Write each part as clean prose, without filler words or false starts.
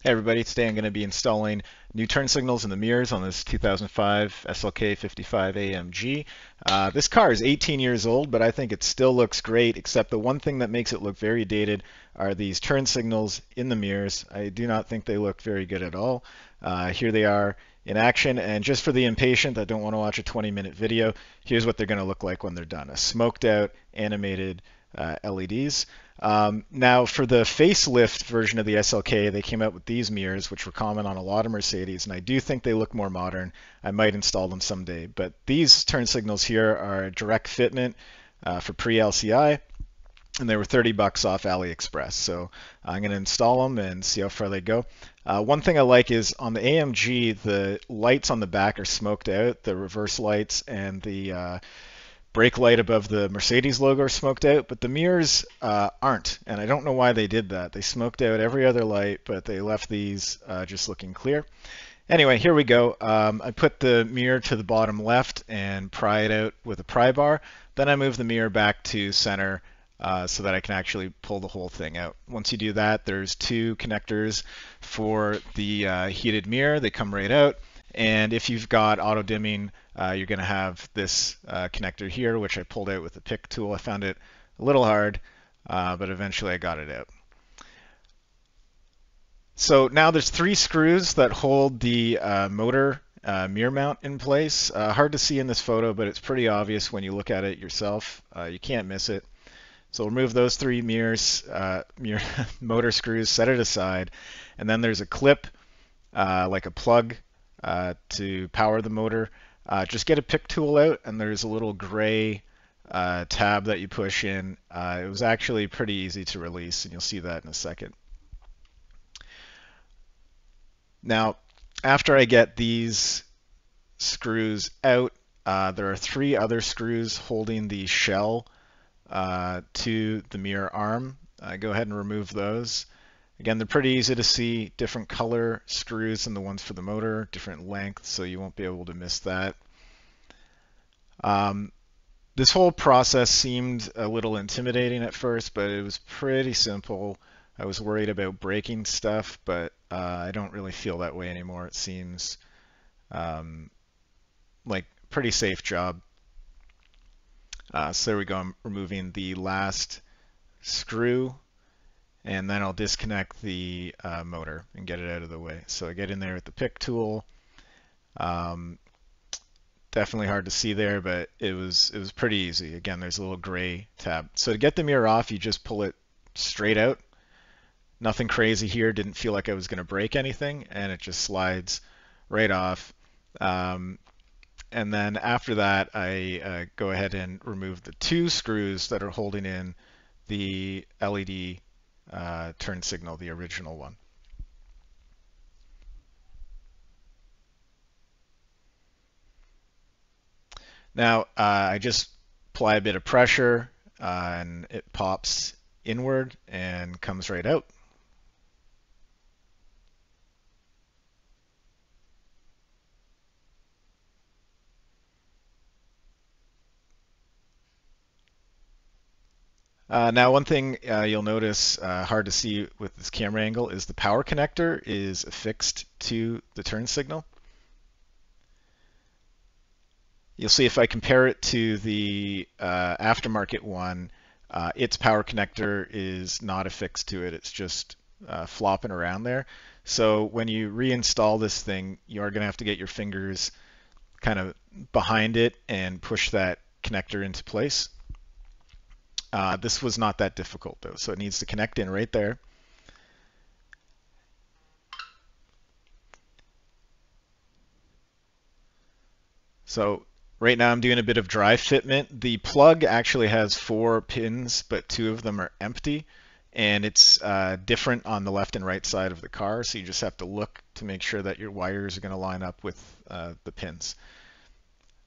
Hey everybody, today I'm going to be installing new turn signals in the mirrors on this 2005 SLK 55 AMG. This car is 18 years old, but I think it still looks great, except the one thing that makes it look very dated are these turn signals in the mirrors. I do not think they look very good at all. Here they are in action, and just for the impatient that don't want to watch a 20-minute video, here's what they're going to look like when they're done. A smoked out animated LEDs. Now, for the facelift version of the SLK, they came out with these mirrors, which were common on a lot of Mercedes, and I do think they look more modern. I might install them someday. But these turn signals here are direct fitment for pre-LCI, and they were 30 bucks off AliExpress. So I'm going to install them and see how far they go. One thing I like is on the AMG, the lights on the back are smoked out, the reverse lights and the brake light above the Mercedes logo are smoked out, but the mirrors aren't, and I don't know why they did that. They smoked out every other light, but they left these just looking clear. Anyway, here we go. I put the mirror to the bottom left and pry it out with a pry bar. Then I move the mirror back to center so that I can actually pull the whole thing out. Once you do that, there's two connectors for the heated mirror. They come right out. And if you've got auto dimming, you're going to have this connector here, which I pulled out with a pick tool. I found it a little hard, but eventually I got it out. So now there's three screws that hold the motor mirror mount in place. Hard to see in this photo, but it's pretty obvious when you look at it yourself. You can't miss it. So remove those three motor screws, set it aside, and then there's a clip, like a plug, to power the motor. Just get a pick tool out, and there's a little gray tab that you push in. It was actually pretty easy to release, and you'll see that in a second. Now, after I get these screws out, there are three other screws holding the shell to the mirror arm. Go ahead and remove those. Again, they're pretty easy to see, different color screws than the ones for the motor, different length, so you won't be able to miss that. This whole process seemed a little intimidating at first, but it was pretty simple. I was worried about breaking stuff, but I don't really feel that way anymore. It seems like a pretty safe job. So there we go. I'm removing the last screw, and then I'll disconnect the motor and get it out of the way. So I get in there with the pick tool. Definitely hard to see there, but it was pretty easy. Again, there's a little gray tab. So to get the mirror off, you just pull it straight out. Nothing crazy here. Didn't feel like I was going to break anything, and it just slides right off. And then after that, I go ahead and remove the two screws that are holding in the LED turn signal, the original one. Now, I just apply a bit of pressure and it pops inward and comes right out. Now, one thing you'll notice hard to see with this camera angle is the power connector is affixed to the turn signal. You'll see if I compare it to the aftermarket one, its power connector is not affixed to it. It's just flopping around there. So when you reinstall this thing, you are going to have to get your fingers kind of behind it and push that connector into place. This was not that difficult though, so it needs to connect in right there. So right now I'm doing a bit of dry fitment. The plug actually has 4 pins, but 2 of them are empty, and it's different on the left and right side of the car, so you just have to look to make sure that your wires are going to line up with the pins.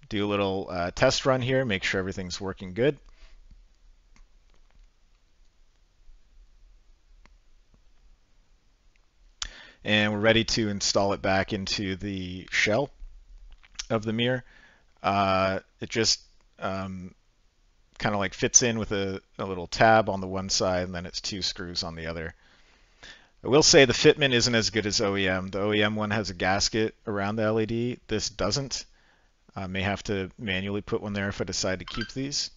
Do a little test run here, make sure everything's working good. And we're ready to install it back into the shell of the mirror. It just kind of like fits in with a little tab on the one side, and then it's 2 screws on the other. I will say the fitment isn't as good as OEM. The OEM one has a gasket around the LED. This doesn't. I may have to manually put one there if I decide to keep these.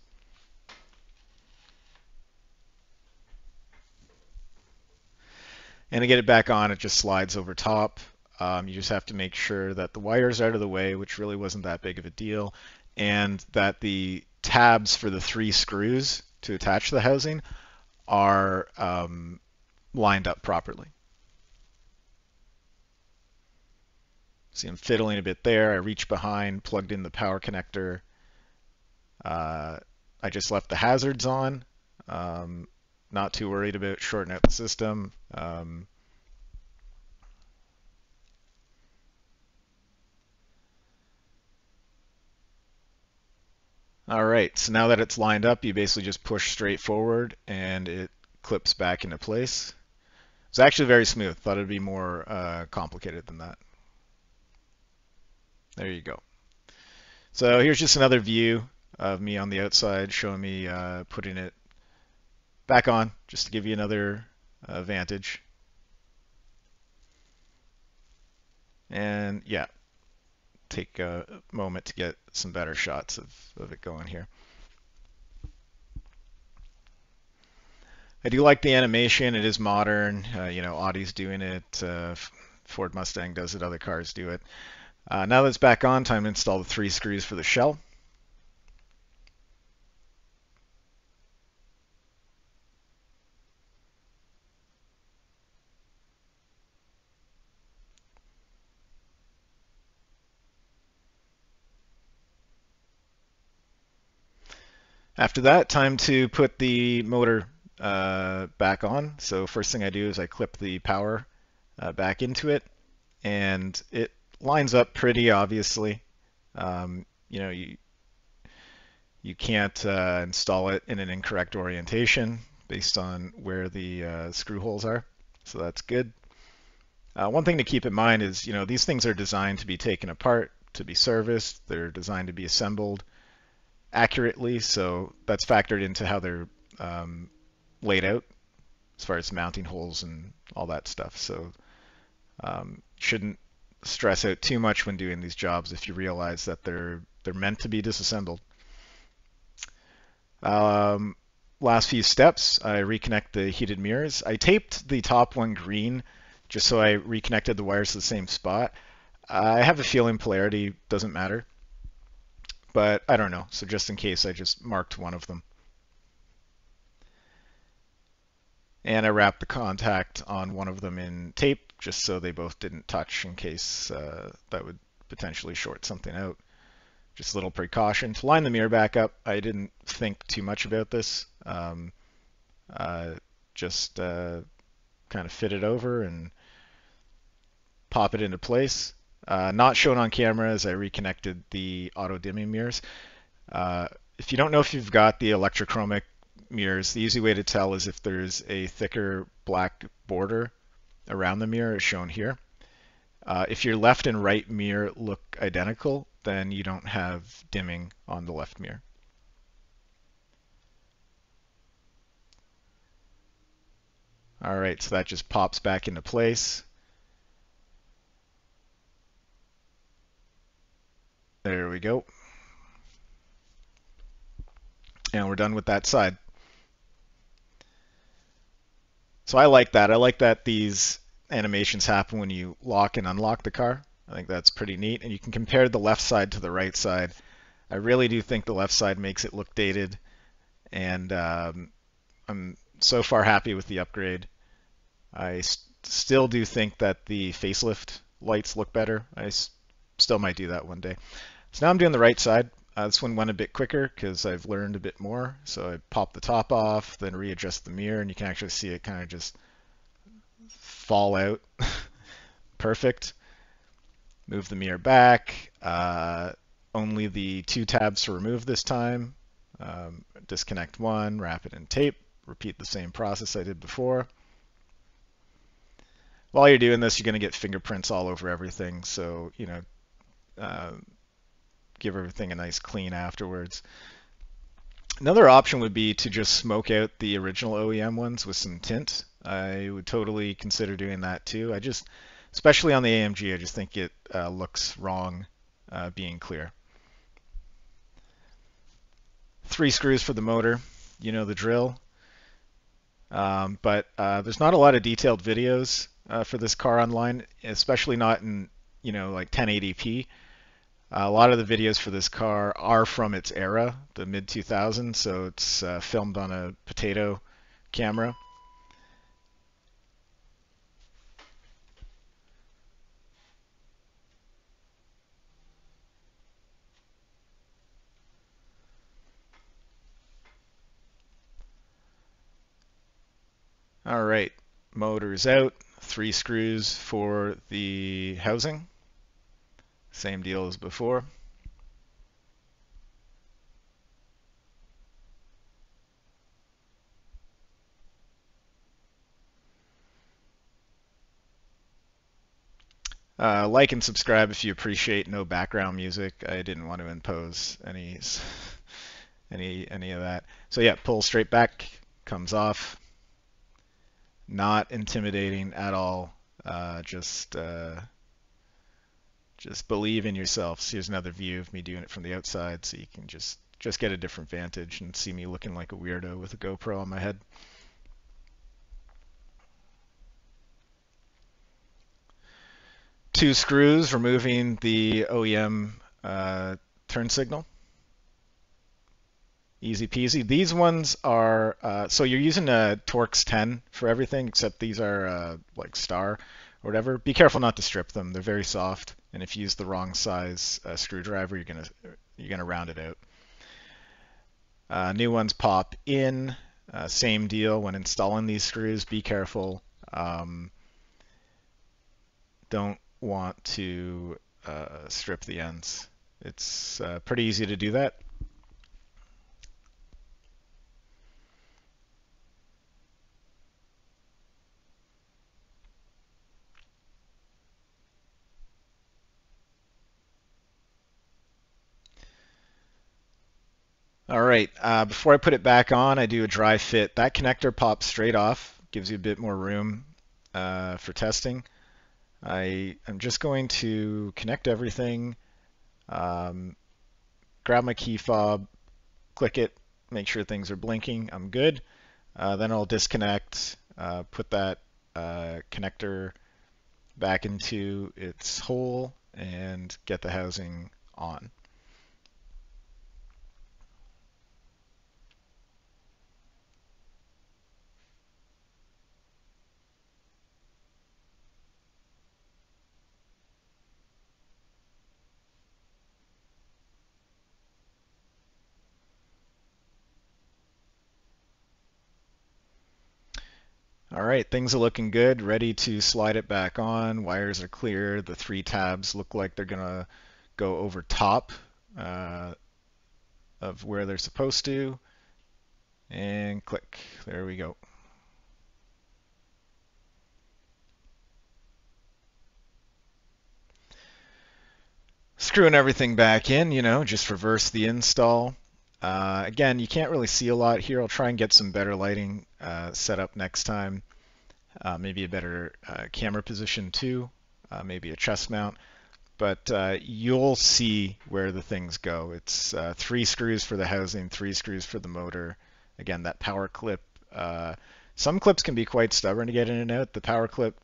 And to get it back on, it just slides over top. You just have to make sure that the wire's out of the way, which really wasn't that big of a deal, and that the tabs for the 3 screws to attach the housing are lined up properly. See, I'm fiddling a bit there. I reached behind, plugged in the power connector. I just left the hazards on. Not too worried about shorting out the system. All right, so now that it's lined up, you basically just push straight forward and it clips back into place. It's actually very smooth. Thought it'd be more complicated than that. There you go. So here's just another view of me on the outside showing me putting it back on, just to give you another vantage. And yeah, take a moment to get some better shots of it going here. I do like the animation. It is modern. You know, Audi's doing it. Ford Mustang does it. Other cars do it. Now that it's back on, time to install the 3 screws for the shell. After that, time to put the motor back on. So first thing I do is I clip the power back into it, and it lines up pretty obviously. You know, you can't install it in an incorrect orientation based on where the screw holes are, so that's good. One thing to keep in mind is, you know, these things are designed to be taken apart, to be serviced. They're designed to be assembled accurately, so that's factored into how they're laid out as far as mounting holes and all that stuff. So shouldn't stress out too much when doing these jobs if you realize that they're meant to be disassembled. Last few steps, I reconnect the heated mirrors. I taped the top one green just so I reconnected the wires to the same spot. I have a feeling polarity doesn't matter, but I don't know. So just in case, I just marked one of them. And I wrapped the contact on one of them in tape just so they both didn't touch in case that would potentially short something out. Just a little precaution. To line the mirror back up, I didn't think too much about this. Just kind of fit it over and pop it into place. Not shown on camera as I reconnected the auto dimming mirrors. If you don't know if you've got the electrochromic mirrors, the easy way to tell is if there's a thicker black border around the mirror, as shown here. If your left and right mirror look identical, then you don't have dimming on the left mirror. All right, so that just pops back into place. There we go. And we're done with that side. So I like that. I like that these animations happen when you lock and unlock the car. I think that's pretty neat. And you can compare the left side to the right side. I really do think the left side makes it look dated. And I'm so far happy with the upgrade. I still do think that the facelift lights look better. I still might do that one day. So now I'm doing the right side. This one went a bit quicker because I've learned a bit more. So I pop the top off, then readjust the mirror, and you can actually see it kind of just fall out. Perfect. Move the mirror back. Only the 2 tabs to remove this time. Disconnect one, wrap it in tape. Repeat the same process I did before. While you're doing this, you're going to get fingerprints all over everything. So, you know, give everything a nice clean afterwards. Another option would be to just smoke out the original OEM ones with some tint. I would totally consider doing that too. Especially on the AMG, I just think it looks wrong being clear. 3 screws for the motor, you know the drill. But there's not a lot of detailed videos for this car online, especially not in like 1080p. A lot of the videos for this car are from its era, the mid 2000s, so it's filmed on a potato camera. All right, motor's out. 3 screws for the housing. Same deal as before. Like and subscribe if you appreciate no background music. I didn't want to impose any of that. So yeah, pull straight back, comes off. Not intimidating at all. Just believe in yourself. So here's another view of me doing it from the outside, so you can just get a different vantage and see me looking like a weirdo with a GoPro on my head. Two screws, removing the OEM turn signal. Easy peasy. These ones are, so you're using a Torx 10 for everything, except these are like Star or whatever. Be careful not to strip them. They're very soft, and if you use the wrong size screwdriver, you're gonna round it out. New ones pop in. Same deal when installing these screws. Be careful. Don't want to strip the ends. It's pretty easy to do that. All right, before I put it back on, I do a dry fit. That connector pops straight off, gives you a bit more room for testing. I'm just going to connect everything, um, grab my key fob, click it, make sure things are blinking. I'm good. Then I'll disconnect, put that connector back into its hole, and get the housing on. All right, things are looking good, ready to slide it back on. Wires are clear. The 3 tabs look like they're gonna go over top uh, of where they're supposed to. And click. There we go. Screwing everything back in, just reverse the install. Again, you can't really see a lot here. I'll try and get some better lighting set up next time. Maybe a better camera position too. Maybe a chest mount. But you'll see where the things go. It's 3 screws for the housing, 3 screws for the motor. Again, that power clip. Some clips can be quite stubborn to get in and out. The power clip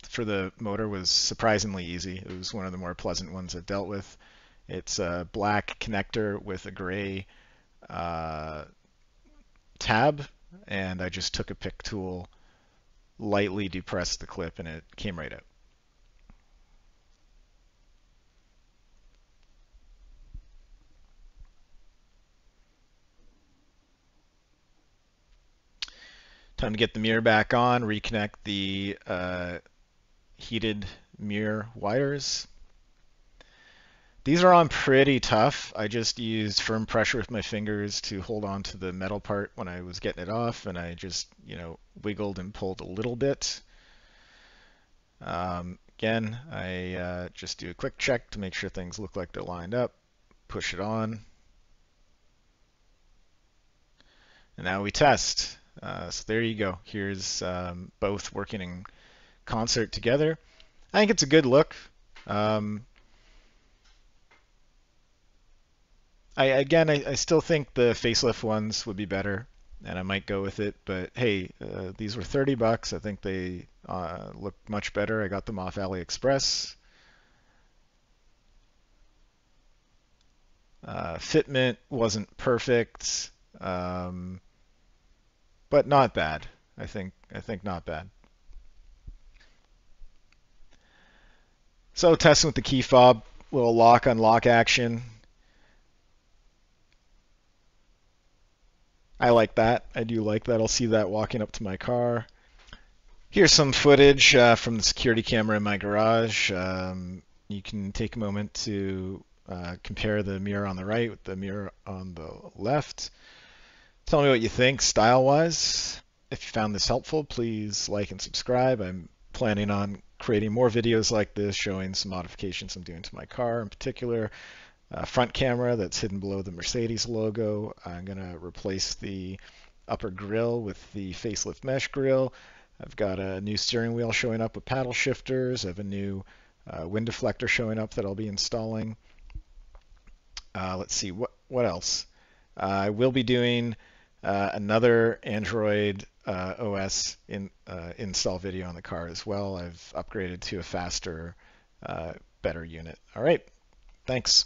for the motor was surprisingly easy. It was one of the more pleasant ones I've dealt with. It's a black connector with a gray tab, and I just took a pick tool, lightly depressed the clip, and it came right out. Time to get the mirror back on, reconnect the heated mirror wires. These are on pretty tough. I just used firm pressure with my fingers to hold on to the metal part when I was getting it off, and I just, wiggled and pulled a little bit. Again, I just do a quick check to make sure things look like they're lined up, push it on, and now we test. So there you go. Here's both working in concert together. I think it's a good look. Um, I still think the facelift ones would be better, and I might go with it. But hey, these were $30. I think they look much better. I got them off AliExpress. Fitment wasn't perfect, um, but not bad. I think not bad. So testing with the key fob, little lock unlock action. I like that. I do like that. I'll see that walking up to my car. Here's some footage from the security camera in my garage. You can take a moment to compare the mirror on the right with the mirror on the left. Tell me what you think style-wise. If you found this helpful, please like and subscribe. I'm planning on creating more videos like this showing some modifications I'm doing to my car in particular. Front camera that's hidden below the Mercedes logo. I'm going to replace the upper grille with the facelift mesh grille. I've got a new steering wheel showing up with paddle shifters. I have a new wind deflector showing up that I'll be installing. Let's see, what else? I will be doing another Android OS install video on the car as well. I've upgraded to a faster, better unit. All right, thanks.